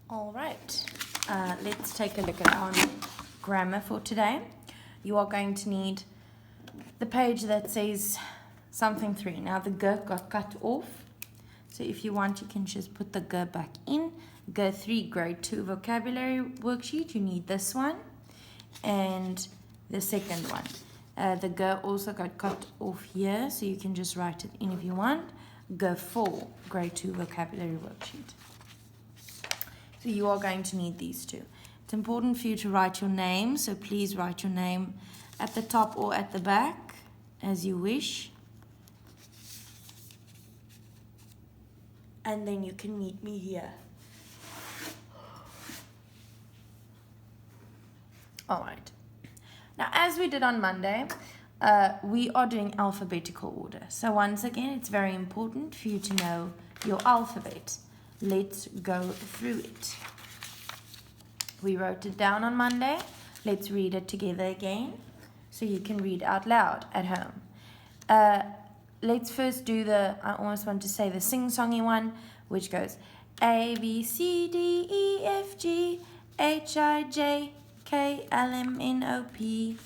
All right, let's take a look at our grammar for today. You are going to need the page that says something 3. Now the G got cut off, so if you want you can just put the G back in. G 3 grade 2 vocabulary worksheet, you need this one and the second one. The G also got cut off here, so you can just write it in if you want. G 4 grade 2 vocabulary worksheet. So you are going to need these two. It's important for you to write your name, so please write your name at the top or at the back, as you wish. And then you can meet me here. All right. Now, as we did on Monday, we are doing alphabetical order. So once again, it's very important for you to know your alphabet. Let's go through it. We wrote it down on Monday. Let's read it together again so you can read out loud at home. Let's first do I almost want to say the sing-songy one, which goes A, B, C, D, E, F, G, H, I, J, K, L, M, N, O, P,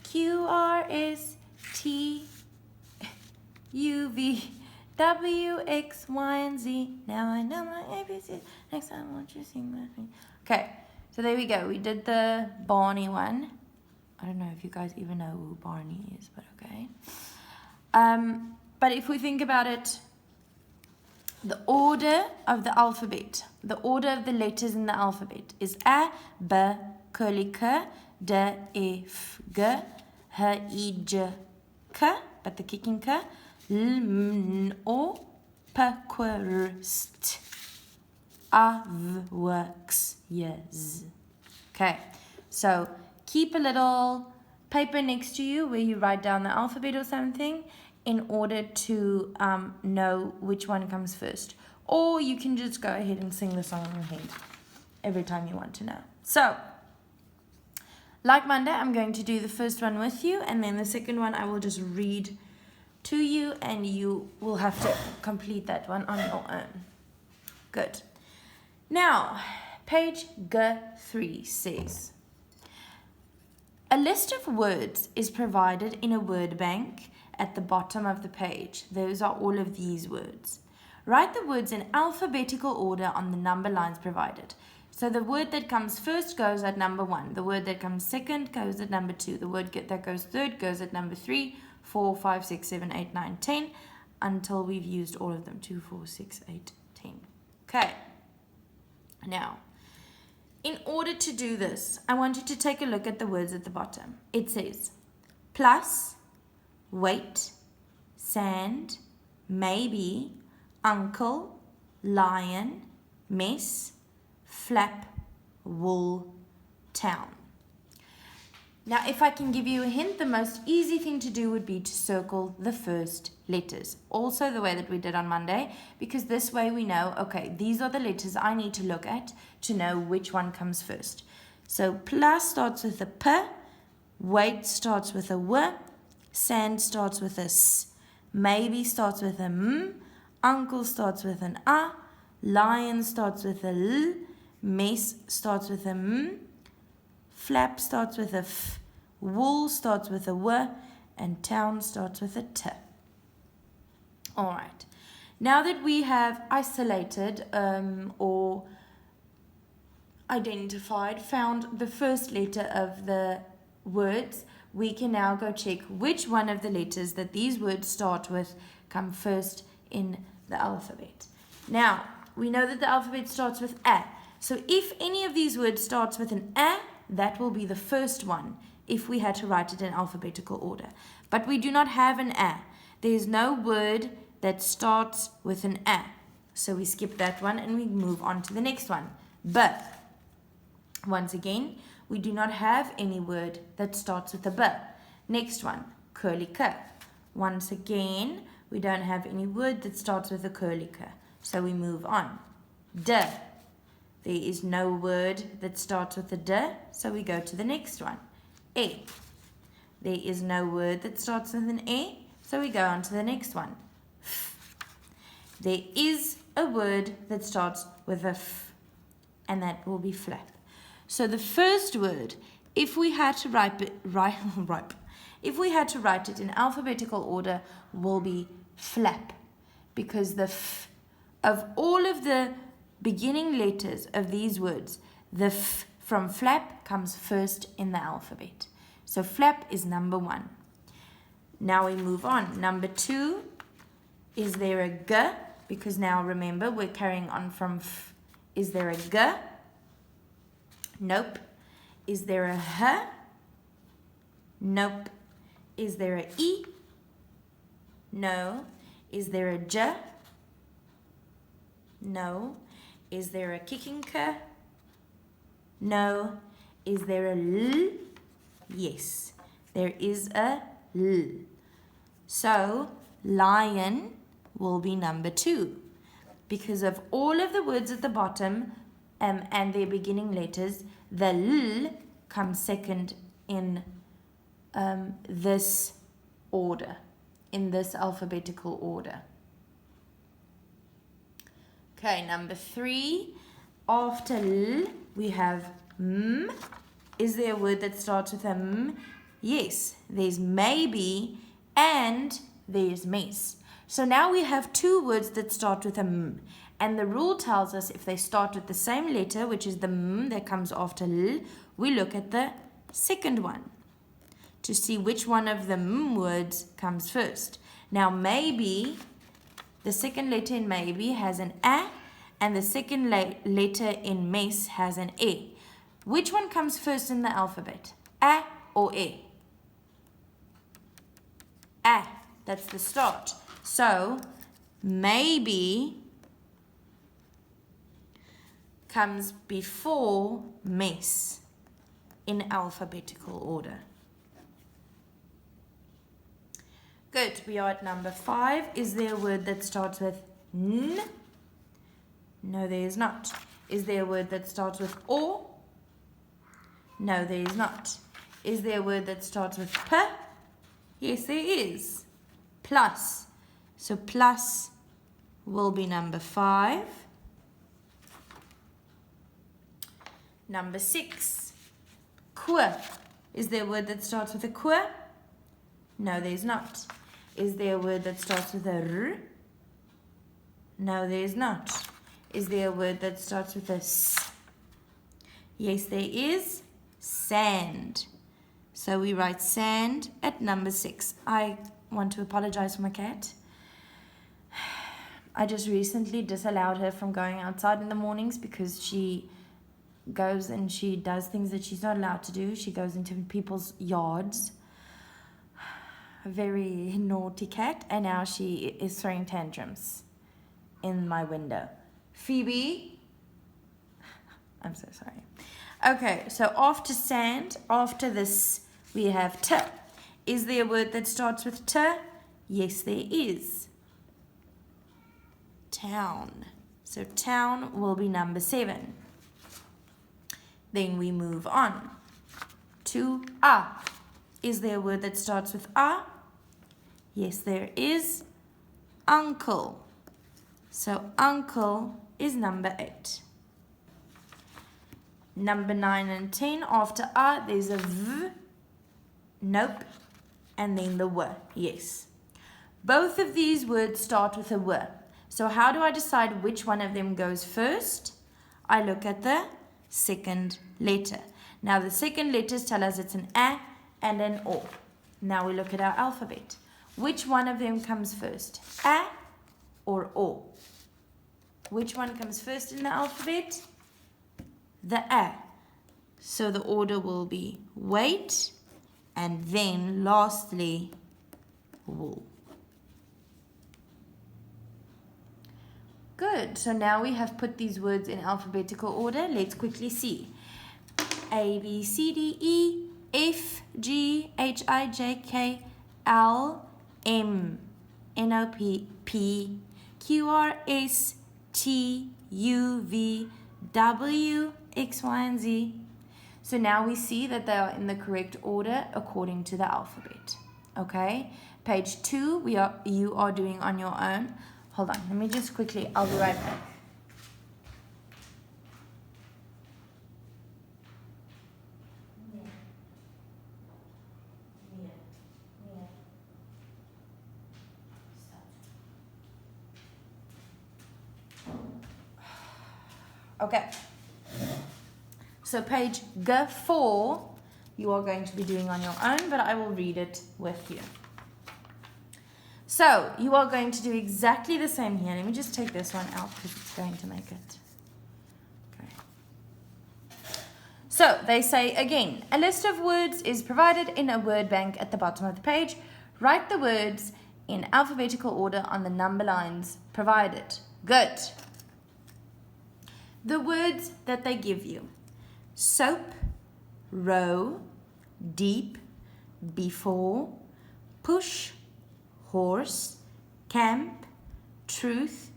Q, R, S, T, U, V, W, X, Y, and Z. Now I know my ABC. Next time I want you to sing with me. Okay, so there we go. We did the Barney one. I don't know if you guys even know who Barney is, but okay. But if we think about it, the order of the alphabet, the order of the letters in the alphabet is A, B, curly K, D, E, F, G, H, I, J, K, but the kicking K, L, M, N, O, P, Q, R, S, T, A, V, W, X, Y, Z. Okay, so keep a little paper next to you where you write down the alphabet or something in order to know which one comes first. Or you can just go ahead and sing the song in your head every time you want to know. So, like Monday, I'm going to do the first one with you, and then the second one I will just read to you, and you will have to complete that one on your own. Good. Now, page G3 says, a list of words is provided in a word bank at the bottom of the page. Those are all of these words. Write the words in alphabetical order on the number lines provided. So the word that comes first goes at number 1. The word that comes second goes at number 2. The word that goes third goes at number 3, 4, 5, 6, 7, 8, 9, 10, until we've used all of them. 2, 4, 6, 8, 10. Okay. Now, in order to do this, I want you to take a look at the words at the bottom. It says plus, wait, sand, maybe, uncle, lion, mess, flap, wool, town. Now, if I can give you a hint, the most easy thing to do would be to circle the first letters. Also the way that we did on Monday, because this way we know, okay, these are the letters I need to look at to know which one comes first. So plus starts with a P, wait starts with a W, sand starts with a S, maybe starts with a M, uncle starts with an A, lion starts with a L, mess starts with a M, flap starts with a F, wool starts with a W, and town starts with a T. All right. Now that we have isolated or identified, found the first letter of the words, we can now go check which one of the letters that these words start with come first in the alphabet. Now, we know that the alphabet starts with A. So if any of these words starts with an A, that will be the first one if we had to write it in alphabetical order. But we do not have an A. There is no word that starts with an A. So we skip that one and we move on to the next one. B. Once again, we do not have any word that starts with a B. Next one, curly K. Once again, we don't have any word that starts with a curly K. So we move on. D. There is no word that starts with a D, so we go to the next one. E. There is no word that starts with an E, so we go on to the next one. F. There is a word that starts with a F. and that will be flap. So the first word, if we had to write it in alphabetical order, will be flap, because the f of all of the beginning letters of these words, the f from flap comes first in the alphabet. So flap is number 1. Now we move on. Number 2, is there a g? Because now remember, we're carrying on from f. Is there a g? Nope. Is there a h? Nope. Is there a e? No. Is there a j? No. Is there a kicking k? No. Is there a l? Yes. There is a l. So, lion will be number 2. Because of all of the words at the bottom and their beginning letters, the l comes second in this order, in this alphabetical order. Okay, number 3. After l, we have m. Is there a word that starts with a m? Yes, there's maybe and there's mess. So now we have 2 words that start with a m. And the rule tells us if they start with the same letter, which is the m that comes after l, we look at the second one to see which one of the m words comes first. Now maybe, the second letter in maybe has an a, and the second letter in mess has an e. Which one comes first in the alphabet? A or e? A, that's the start. So, maybe comes before mess in alphabetical order. Good, we are at number 5. Is there a word that starts with n? No, there is not. Is there a word that starts with o? No, there is not. Is there a word that starts with p? Yes, there is. Plus. So plus will be number 5. Number 6. Qu. Is there a word that starts with a qu? No, there's not. Is there a word that starts with a r? No, there's not. Is there a word that starts with a s? Yes, there is. Sand. So we write sand at number 6. I want to apologize for my cat. I just recently disallowed her from going outside in the mornings because she goes and she does things that she's not allowed to do. She goes into people's yards. A very naughty cat, and now she is throwing tantrums in my window. Phoebe, I'm so sorry. Okay, so after sand, after this, we have t. Is there a word that starts with t? Yes, there is. Town. So town will be number 7. Then we move on to a. Is there a word that starts with a? Yes, there is. Uncle. So uncle is number 8. Number 9 and 10, after a, there's a v. Nope. And then the w. Yes. Both of these words start with a w. So how do I decide which one of them goes first? I look at the second letter. Now the second letters tell us it's an a and an o. Now we look at our alphabet. Which one of them comes first? A or o? Which one comes first in the alphabet? The a. So the order will be wait and then lastly wool. Good. So now we have put these words in alphabetical order. Let's quickly see. A, B, C, D, E, F, G, H, I, J, K, L, M, N, O, P, Q, R, S, T, U, V, W, X, Y, and Z. So now we see that they are in the correct order according to the alphabet. Okay? Page 2, you are doing on your own. Hold on, let me just quickly, I'll be right back. Okay. So page G4, you are going to be doing on your own, but I will read it with you. So you are going to do exactly the same here. Let me just take this one out because it's going to make it. Okay. So they say again, a list of words is provided in a word bank at the bottom of the page. Write the words in alphabetical order on the number lines provided. Good. The words that they give you: soap, row, deep, before, push, horse, camp, truth,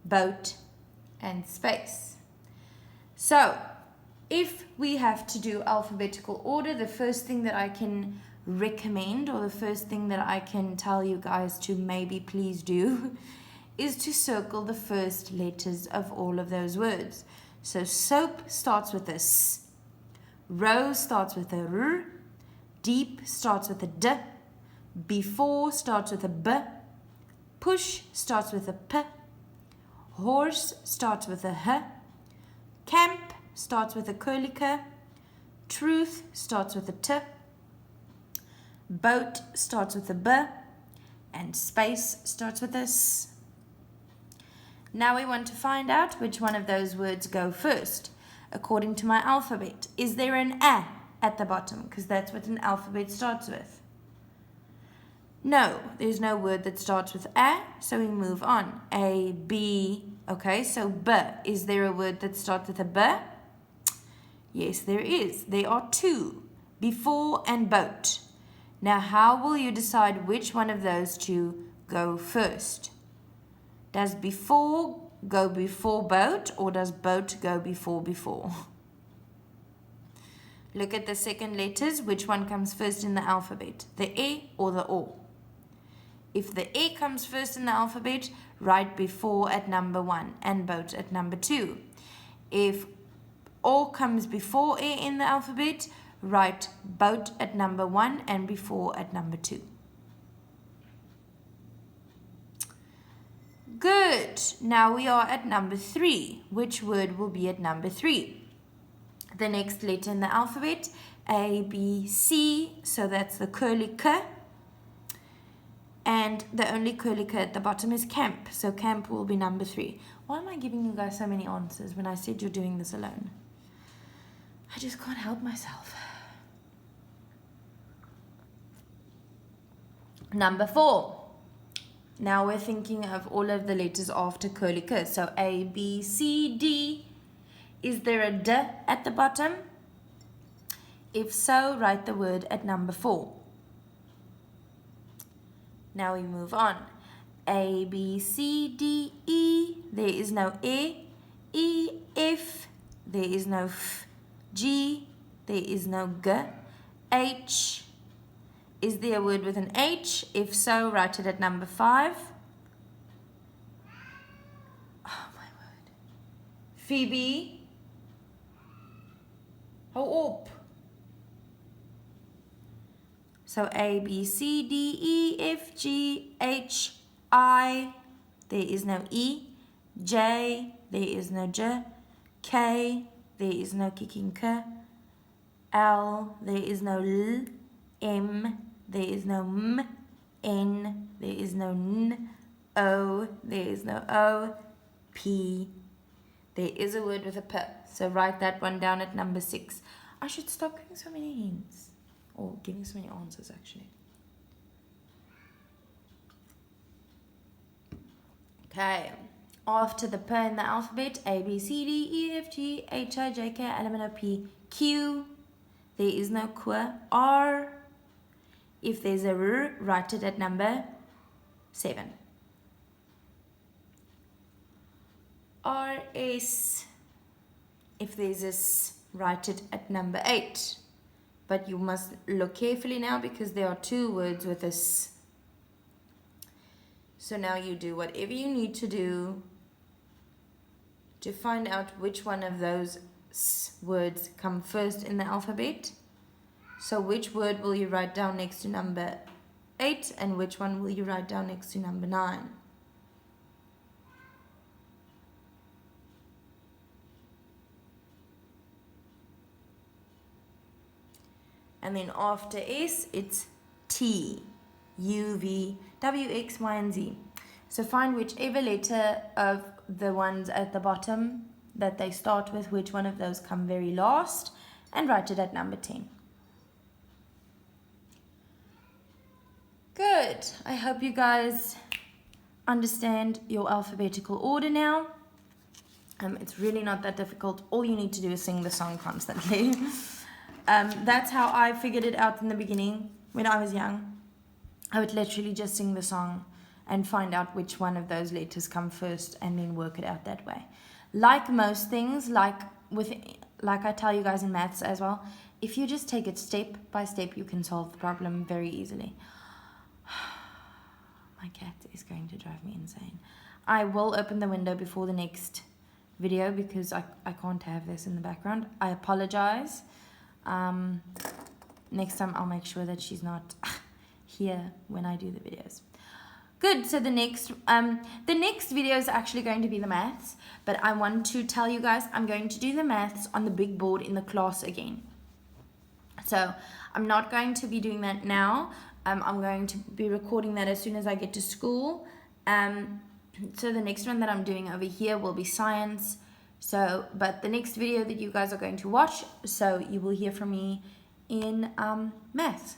boat, and space. So, if we have to do alphabetical order, the first thing that I can recommend, or the first thing that I can tell you guys to maybe please do, is to circle the first letters of all of those words. So soap starts with a S, row starts with a R, deep starts with a D, before starts with a B, push starts with a P, horse starts with a H, camp starts with a curly K, truth starts with a T, boat starts with a B, and space starts with a S. Now we want to find out which one of those words go first, according to my alphabet. Is there an A at the bottom? Because that's what an alphabet starts with. No, there's no word that starts with A, so we move on. A, B, okay, so B. Is there a word that starts with a B? Yes, there is. There are two, before and boat. Now, how will you decide which one of those two go first? Does before go before boat, or does boat go before? Look at the second letters. Which one comes first in the alphabet? The E or the O? If the E comes first in the alphabet, write before at number 1 and boat at number 2. If O comes before E in the alphabet, write boat at number 1 and before at number 2. Good. Now we are at number 3. Which word will be at number 3? The next letter in the alphabet, A, B, C. So that's the curly K. And the only curly K at the bottom is camp. So camp will be number 3. Why am I giving you guys so many answers when I said you're doing this alone? I just can't help myself. Number 4. Now we're thinking of all of the letters after curly K. So A, B, C, D. Is there a D at the bottom? If so, write the word at number 4. Now we move on. A, B, C, D, E. There is no E. E, F. There is no F. G. There is no G. H. Is there a word with an H? If so, write it at number 5. Oh my word. Phoebe. Hou op. So A, B, C, D, E, F, G, H, I. There is no E. J. There is no J. K. There is no kicking K. L. There is no L. M. There is no M. N. There is no N. O. There is no O. P. There is a word with a P. So write that one down at number 6. I should stop giving so many hints. Or giving so many answers, actually. Okay. After the P in the alphabet, A, B, C, D, E, F, G, H, I, J, K, L, M, N, O, P, Q. There is no Q. R. If there's a R, write it at number 7. R, S. If there's a S, write it at number 8. But you must look carefully now because there are 2 words with a S. So now you do whatever you need to do to find out which one of those S words come first in the alphabet. So which word will you write down next to number 8 and which one will you write down next to number 9? And then after S, it's T, U, V, W, X, Y, and Z. So find whichever letter of the ones at the bottom that they start with, which one of those come very last, and write it at number 10. Good. I hope you guys understand your alphabetical order now. It's really not that difficult. All you need to do is sing the song constantly. That's how I figured it out in the beginning when I was young. I would literally just sing the song and find out which one of those letters come first and then work it out that way. Like most things, like I tell you guys in maths as well, if you just take it step by step, you can solve the problem very easily. My cat is going to drive me insane. I will open the window before the next video because I can't have this in the background. I apologize. Next time I'll make sure that she's not here when I do the videos. Good. So the next video is actually going to be the maths, but I want to tell you guys I'm going to do the maths on the big board in the class again. So I'm not going to be doing that now. I'm going to be recording that as soon as I get to school. So the next one that I'm doing over here will be science. So, but the next video that you guys are going to watch, so you will hear from me in maths.